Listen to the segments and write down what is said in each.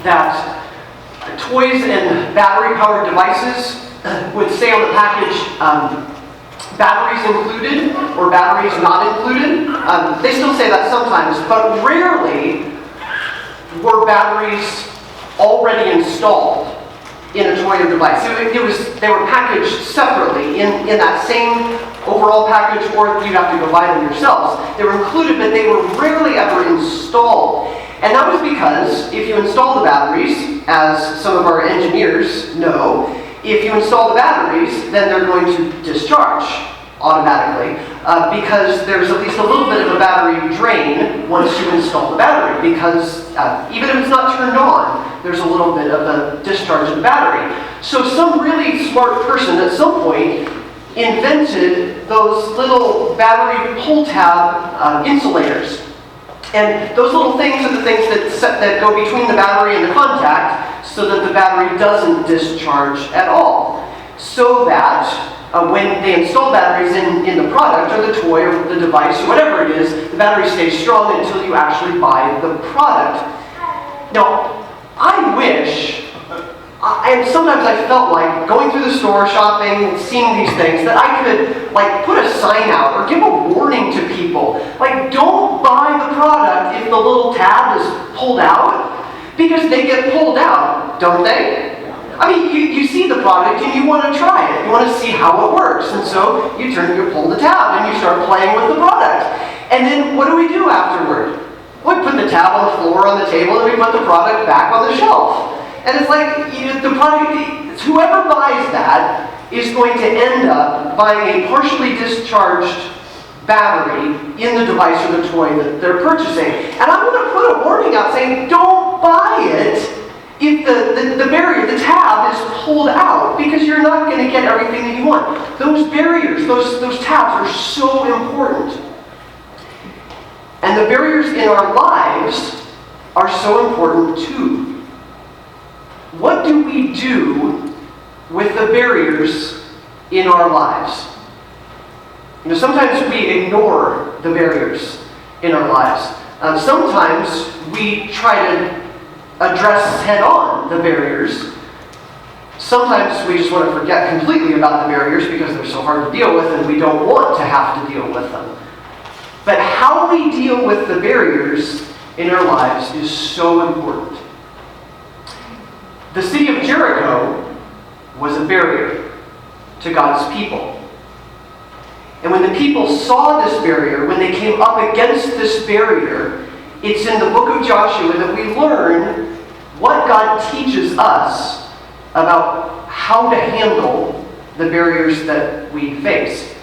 that toys and battery-powered devices would say on the package, batteries included or batteries not included. They still say that sometimes, but rarely were batteries already installed in a toy or device. They were packaged separately in that same overall package, or you'd have to go buy them yourselves. They were included, but they were rarely ever installed. And that was because if you install the batteries, as some of our engineers know, if you install the batteries, then they're going to discharge automatically because there's at least a little bit of a battery drain once you install the battery, because even if it's not turned on, there's a little bit of a discharge of the battery. So some really smart person at some point invented those little battery pull tab insulators. And those little things are the things that go between the battery and the contact so that the battery doesn't discharge at all. So that when they install batteries in the product or the toy or the device or whatever it is, the battery stays strong until you actually buy the product. Now, I wish, and sometimes I felt like going through the store, shopping, seeing these things, that I could put a sign out or give a warning to people. Don't buy the product if the little tab is pulled out, because they get pulled out, don't they? I mean, you see the product and you want to try it. You want to see how it works. And so you pull the tab and you start playing with the product. And then what do we do afterward? We put the tab on the floor on the table and we put the product back on the shelf. And it's the product, whoever buys that is going to end up buying a partially discharged battery in the device or the toy that they're purchasing. And I'm going to put a warning out saying, don't buy it if the barrier, the tab is pulled out, because you're not going to get everything that you want. Those barriers, those tabs are so important. And the barriers in our lives are so important too. What do we do with the barriers in our lives? Sometimes we ignore the barriers in our lives. Sometimes we try to address head-on the barriers. Sometimes we just want to forget completely about the barriers because they're so hard to deal with and we don't want to have to deal with them. But how we deal with the barriers in our lives is so important. The city of Jericho was a barrier to God's people. And when the people saw this barrier, when they came up against this barrier, it's in the book of Joshua that we learn what God teaches us about how to handle the barriers that we face.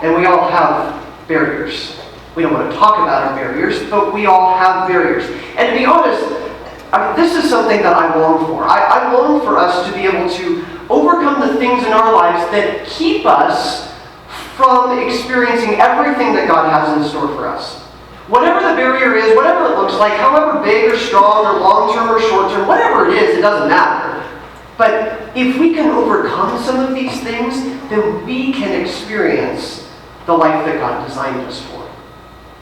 And we all have barriers. We don't want to talk about our barriers, but we all have barriers. And to be honest, this is something that I long for. I long for us to be able to overcome the things in our lives that keep us from experiencing everything that God has in store for us. Whatever the barrier is, whatever it looks like, however big or strong or long-term or short-term, whatever it is, it doesn't matter. But if we can overcome some of these things, then we can experience the life that God designed us for.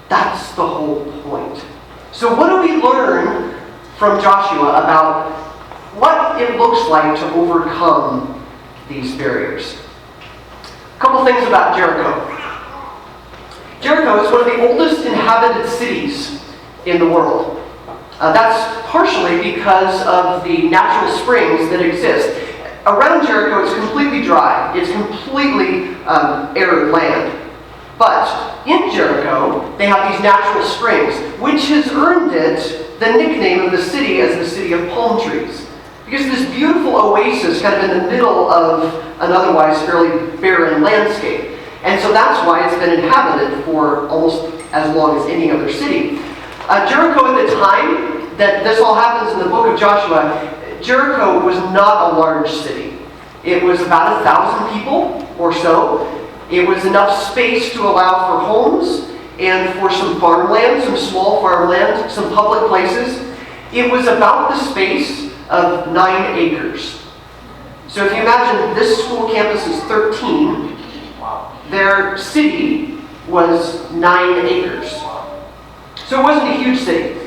That's the whole point. So what do we learn from Joshua about what it looks like to overcome these barriers? A couple things about Jericho. Jericho is one of the oldest inhabited cities in the world. That's partially because of the natural springs that exist. Around Jericho, it's completely dry. It's completely arid land. But in Jericho, they have these natural springs, which has earned it the nickname of the city as the city of palm trees. Because this beautiful oasis kind of in the middle of an otherwise fairly barren landscape. And so that's why it's been inhabited for almost as long as any other city. Jericho at the time that this all happens in the book of Joshua, Jericho was not a large city. It was about 1,000 people or so. It was enough space to allow for homes and for some farmland, some small farmland, some public places. It was about the space of 9 acres. So if you imagine this school campus is 13, their city was 9 acres. So it wasn't a huge city.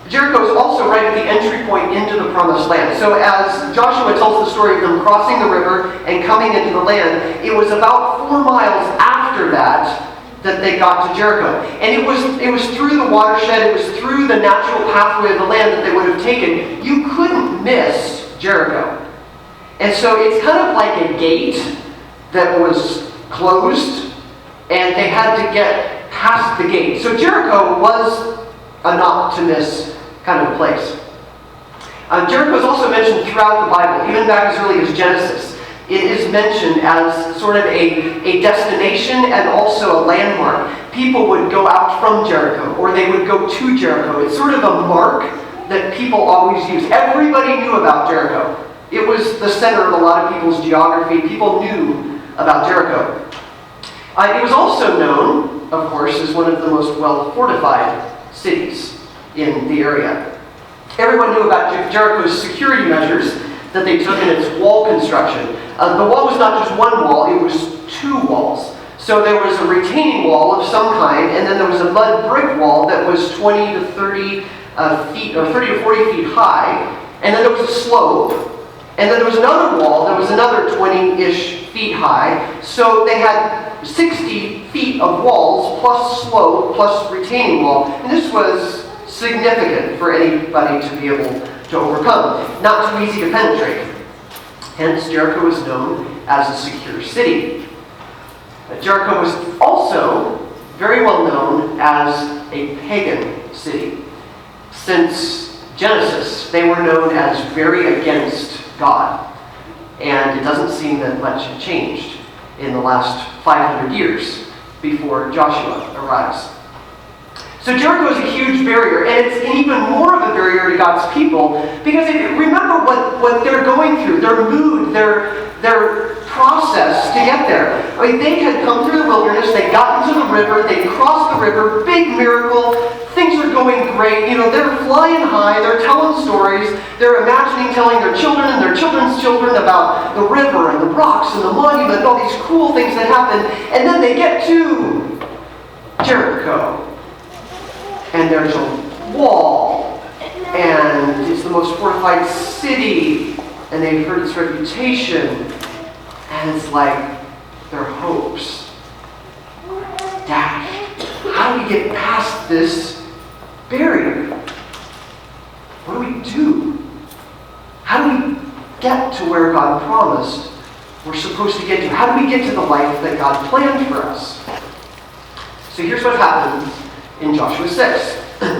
Jericho is also right at the entry point into the promised land. So as Joshua tells the story of them crossing the river and coming into the land, it was about 4 miles after that they got to Jericho. And it was through the watershed, it was through the natural pathway of the land that they would have taken. You couldn't miss Jericho. And so it's kind of like a gate that was closed, and they had to get past the gate. So Jericho was a not to miss kind of place. Jericho is also mentioned throughout the Bible, even back as early as Genesis. It is mentioned as sort of a destination and also a landmark. People would go out from Jericho, or they would go to Jericho. It's sort of a mark that people always use. Everybody knew about Jericho. It was the center of a lot of people's geography. People knew about Jericho. It was also known, of course, as one of the most well-fortified cities in the area. Everyone knew about Jericho's security measures that they took in its wall construction. The wall was not just one wall, it was 2 walls. So there was a retaining wall of some kind, and then there was a mud brick wall that was 20 to 30 feet, or 30 to 40 feet high, and then there was a slope, and then there was another wall that was another 20-ish feet high. So they had 60 feet of walls, plus slope, plus retaining wall, and this was significant for anybody to be able to overcome. Not too easy to penetrate. Hence, Jericho was known as a secure city. Jericho was also very well known as a pagan city. Since Genesis, they were known as very against God. And it doesn't seem that much had changed in the last 500 years before Joshua arrives. So Jericho is a huge barrier, and it's even more of a barrier to God's people, because remember what they're going through, their mood, their process to get there. I mean, they had come through the wilderness, they got into the river, they crossed the river, big miracle, things are going great, they're flying high, they're telling stories, they're imagining telling their children and their children's children about the river and the rocks and the monument and all these cool things that happen, and then they get to Jericho. And there's a wall, and it's the most fortified city, and they've heard its reputation, and it's like their hopes dashed. How do we get past this barrier? What do we do? How do we get to where God promised we're supposed to get to? How do we get to the life that God planned for us? So here's what happens in Joshua 6.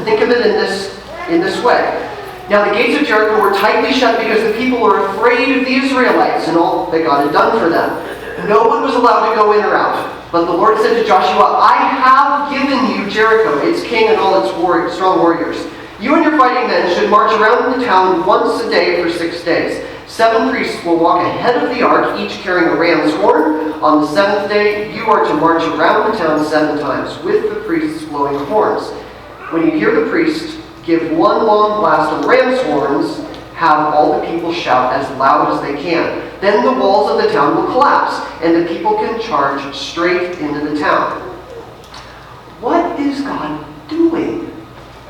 Think of it in this way. Now the gates of Jericho were tightly shut because the people were afraid of the Israelites and all that God had done for them. No one was allowed to go in or out. But the Lord said to Joshua, I have given you Jericho, its king and all its strong warriors. You and your fighting men should march around the town once a day for 6 days. 7 priests will walk ahead of the ark, each carrying a ram's horn. On the 7th day, you are to march around the town 7 times, with the priests blowing horns. When you hear the priest give one long blast of ram's horns, have all the people shout as loud as they can. Then the walls of the town will collapse, and the people can charge straight into the town. What is God doing?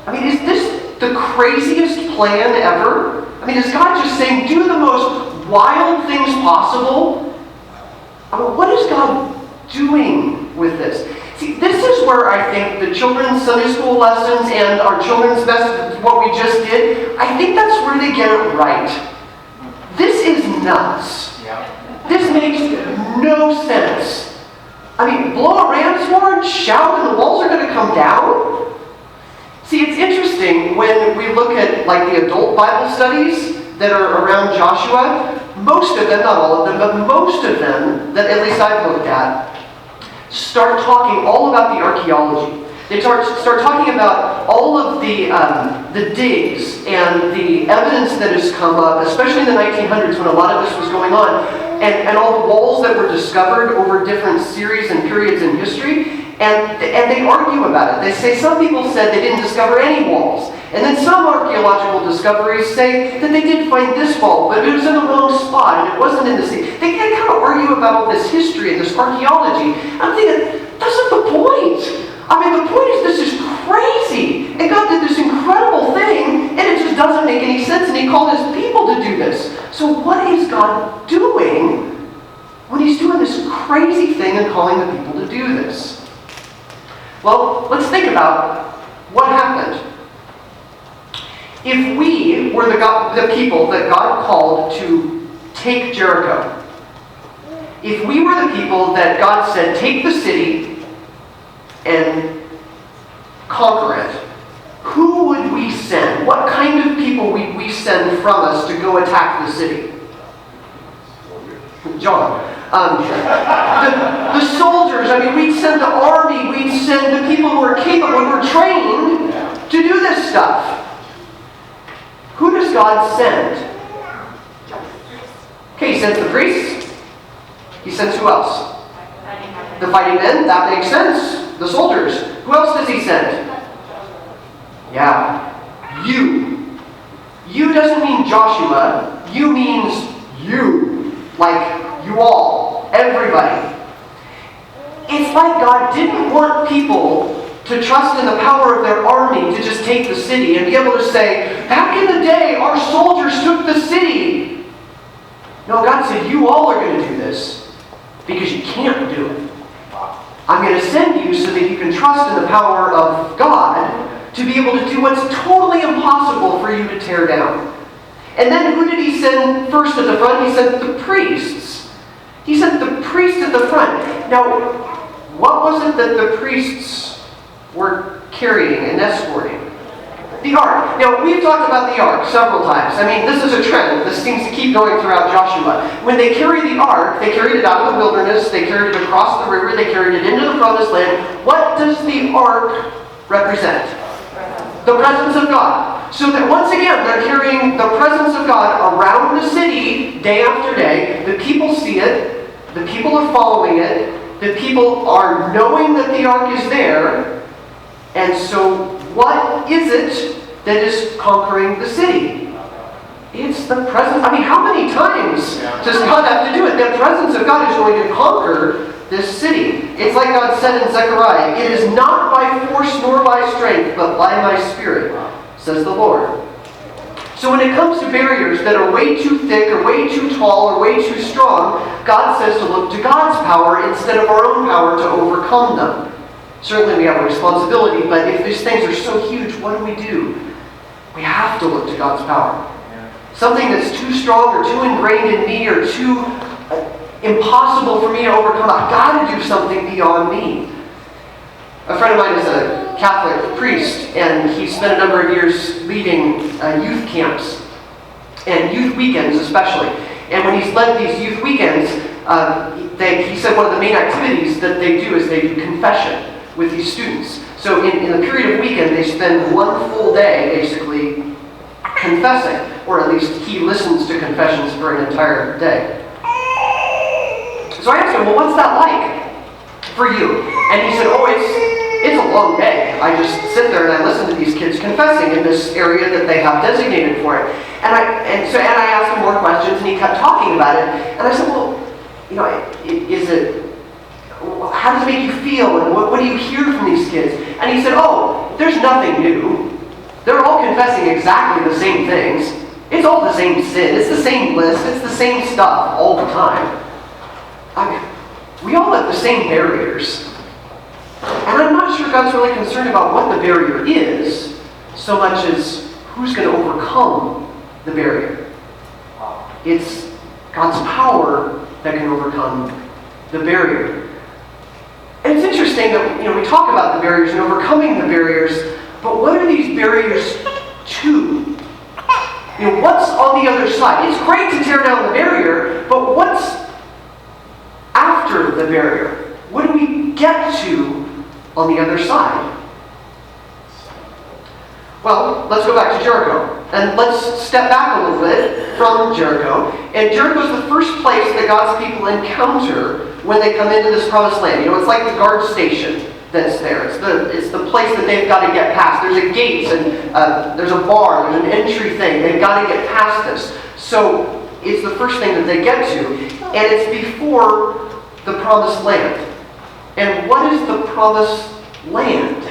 I mean, is this the craziest plan ever? I mean, is God just saying, do the most wild things possible? I mean, what is God doing with this? See, this is where I think the children's Sunday school lessons and our children's message, what we just did, I think that's where they get it right. This is nuts. This makes no sense. I mean, blow a ram's horn, shout, and the walls are going to come down? See, it's interesting when we look at the adult Bible studies that are around Joshua, most of them, not all of them, but most of them that at least I've looked at, start talking all about the archaeology. They start talking about all of the digs and the evidence that has come up, especially in the 1900s when a lot of this was going on, and all the walls that were discovered over different series and periods in history. And they argue about it. They say some people said they didn't discover any walls. And then some archaeological discoveries say that they did find this wall, but it was in the wrong spot and it wasn't in the sea. They kind of argue about all this history and this archaeology. I'm thinking, that's not the point. I mean, the point is this is crazy. And God did this incredible thing sense, and he called his people to do this. So what is God doing when he's doing this crazy thing and calling the people to do this? Well, let's think about what happened. If we were the people that God called to take Jericho, if we were the people that God said, take the city and conquer it, who would we send? What kind of people would we send from us to go attack the city? John. The soldiers, we'd send the army, we'd send the people who are capable, who are trained to do this stuff. Who does God send? Okay, he sends the priests. He sends who else? The fighting men, that makes sense. The soldiers. Who else does he send? Yeah, you. You doesn't mean Joshua. You means you. Like you all. Everybody. It's like God didn't want people to trust in the power of their army to just take the city and be able to say, back in the day, our soldiers took the city. No, God said, you all are going to do this because you can't do it. I'm going to send you so that you can trust in the power of God to be able to do what's totally impossible for you to tear down. And then who did he send first at the front? He sent the priests. He sent the priests at the front. Now, what was it that the priests were carrying and escorting? The ark. Now, we've talked about the ark several times. This is a trend. This seems to keep going throughout Joshua. When they carry the ark, they carried it out of the wilderness, they carried it across the river, they carried it into the promised land. What does the ark represent? The presence of God. So that once again, they're carrying the presence of God around the city day after day. The people see it. The people are following it. The people are knowing that the ark is there. And so what is it that is conquering the city? It's the presence. How many times does God have to do it? The presence of God is going to conquer this city. It's like God said in Zechariah, it is not by force nor by strength, but by my Spirit, says the Lord. So when it comes to barriers that are way too thick or way too tall or way too strong, God says to look to God's power instead of our own power to overcome them. Certainly we have a responsibility, but if these things are so huge, what do? We have to look to God's power. Something that's too strong or too ingrained in me or too impossible for me to overcome, I've got to do something beyond me. A friend of mine is a Catholic priest, and he spent a number of years leading youth camps, and youth weekends especially. And when he's led these youth weekends, he said one of the main activities that they do is they do confession with these students. So in the period of weekend, they spend one full day basically confessing, or at least he listens to confessions for an entire day. So I asked him, well, what's that like for you? And he said, it's a long day. I just sit there and I listen to these kids confessing in this area that they have designated for it. And I asked him more questions, and he kept talking about it. And I said, well, how does it make you feel? And what do you hear from these kids? And he said, there's nothing new. They're all confessing exactly the same things. It's all the same sin. It's the same list. It's the same stuff all the time. We all have the same barriers. And I'm not sure God's really concerned about what the barrier is, so much as who's going to overcome the barrier. It's God's power that can overcome the barrier. And it's interesting that we talk about the barriers and overcoming the barriers, but what are these barriers to? What's on the other side? It's great to tear down the barrier, but what's after the barrier? What do we get to on the other side? Well, let's go back to Jericho. And let's step back a little bit from Jericho. And Jericho is the first place that God's people encounter when they come into this promised land. It's like the guard station that's there. It's the place that they've got to get past. There's a gate and there's a bar, there's an entry thing. They've got to get past this. So it's the first thing that they get to. And it's before the promised land. And what is the promised land?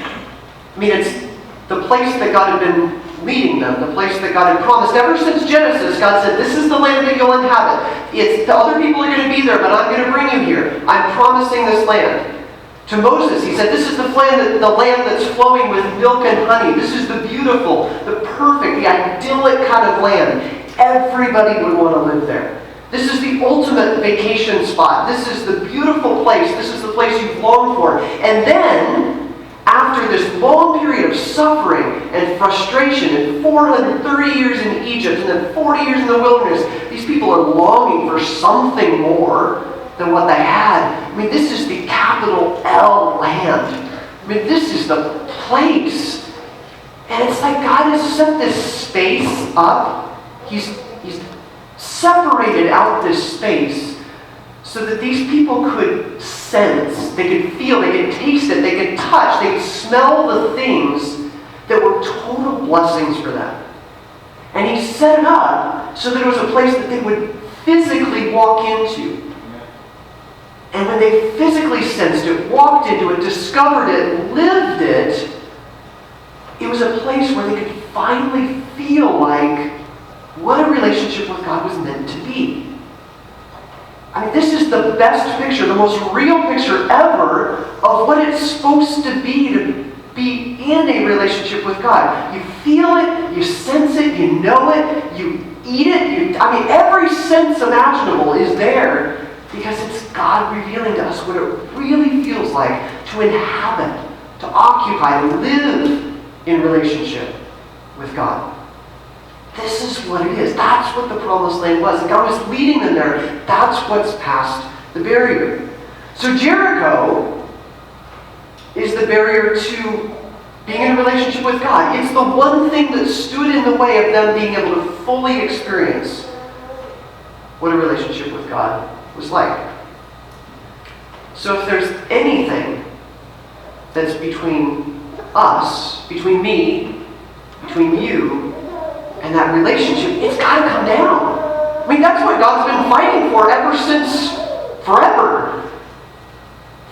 It's the place that God had been leading them, the place that God had promised. Ever since Genesis, God said, this is the land that you'll inhabit. The other people are going to be there, but I'm going to bring you here. I'm promising this land. To Moses, he said, this is the land that's flowing with milk and honey. This is the beautiful, the perfect, the idyllic kind of land. Everybody would want to live there. This is the ultimate vacation spot. This is the beautiful place. This is the place you've longed for. And then, after this long period of suffering and frustration and 430 years in Egypt and then 40 years in the wilderness, these people are longing for something more than what they had. I mean, this is the capital L land. I mean, this is the place. And it's like God has set this space up. He's separated out this space so that these people could sense, they could feel, they could taste it, they could touch, they could smell the things that were total blessings for them. And he set it up so that it was a place that they would physically walk into. And when they physically sensed it, walked into it, discovered it, lived it, it was a place where they could finally feel like what a relationship with God was meant to be. I mean, this is the best picture, the most real picture ever of what it's supposed to be in a relationship with God. You feel it, you sense it, you know it, you eat it. Every sense imaginable is there because it's God revealing to us what it really feels like to inhabit, to occupy, to live in relationship with God. This is what it is. That's what the promised land was. God was leading them there. That's what's past the barrier. So Jericho is the barrier to being in a relationship with God. It's the one thing that stood in the way of them being able to fully experience what a relationship with God was like. So if there's anything that's between us, between me, between you, and that relationship, it's got to come down. I mean, that's what God's been fighting for ever since forever.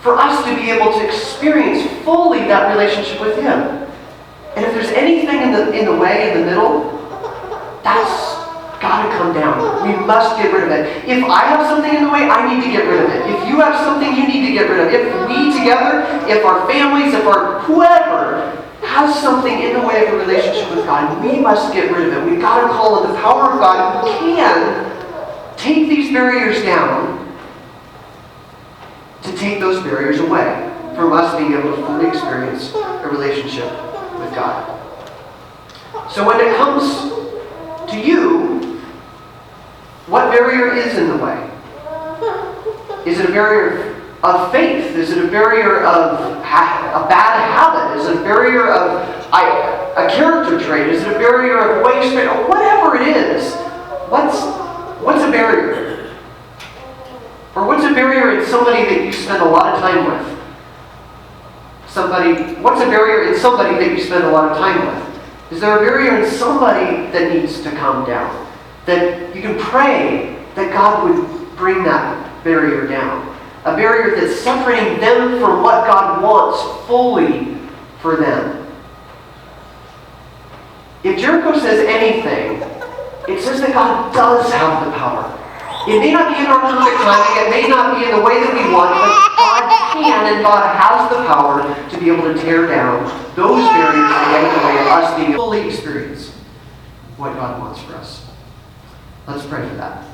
For us to be able to experience fully that relationship with Him. And if there's anything in the way, in the middle, that's got to come down. We must get rid of it. If I have something in the way, I need to get rid of it. If you have something, you need to get rid of it. If we together, if our families, if our whoever has something in the way of a relationship with God, we must get rid of it. We've got to call on the power of God who can take these barriers down to take those barriers away from us being able to fully experience a relationship with God. So when it comes to you, what barrier is in the way? Is it a barrier of faith? Is it a barrier of a bad habit? Is it a barrier of a character trait? Is it a barrier of waste? Or whatever it is, what's a barrier? Or what's a barrier in somebody that you spend a lot of time with? What's a barrier in somebody that you spend a lot of time with? Is there a barrier in somebody that needs to come down? That you can pray that God would bring that barrier down. A barrier that's separating them from what God wants fully for them. If Jericho says anything, it says that God does have the power. It may not be in our perfect timing, it may not be in the way that we want, but God can and God has the power to be able to tear down those barriers that get in the way of us being able to fully experience what God wants for us. Let's pray for that.